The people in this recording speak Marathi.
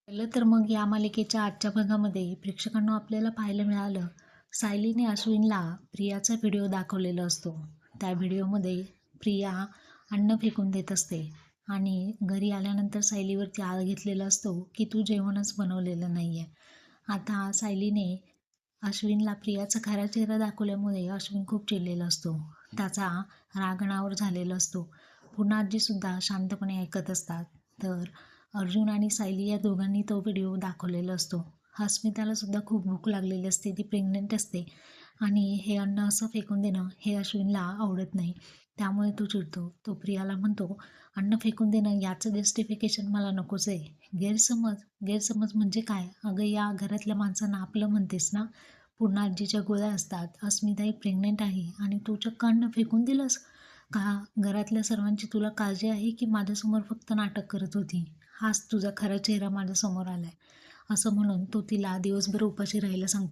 पहिलं तर मग या मालिकेच्या आजच्या भागामध्ये प्रेक्षकांना आपल्याला पाहायला मिळालं, सायलीने अश्विनला प्रियाचा व्हिडिओ दाखवलेला असतो. त्या व्हिडिओमध्ये प्रिया अन्न फेकून देत असते आणि घरी आल्यानंतर सायलीवरती आळ घेतलेला असतो की तू जेवणच बनवलेलं नाही आहे. आता सायलीने अश्विनला प्रियाचा खरा चेहरा दाखवल्यामुळे अश्विन खूप चिडलेला असतो. त्याचा राग अनावर झालेला असतो. पुन्हा आजीसुद्धा शांतपणे ऐकत असतात. तर अर्जुन आणि सायली या दोघांनी तो व्हिडिओ दाखवलेला असतो. अस्मिताला सुद्धा खूप भूक लागलेली असते, ती प्रेग्नंट असते आणि हे अन्न असं फेकून देणं हे अश्विनला आवडत नाही. त्यामुळे तो चिडतो. तो प्रियाला म्हणतो, अन्न फेकून देणं याचं जस्टिफिकेशन मला नकोच आहे. गैरसमज म्हणजे काय? अगं या घरातल्या माणसांना आपलं म्हणतेस ना. पूर्ण आजीच्या गोळ्या असतात, अस्मिता ही प्रेग्नंट आहे आणि तू चक्क अन्न फेकून दिलंस का? घरातल्या सर्वांची तुला काळजी आहे की माझ्यासमोर फक्त नाटक करत होती? हाच तुझा खरा चेहरा माझ्यासमोर आलाय. असं म्हणून तो तिला दिवसभर उपाशी राहायला सांगतो.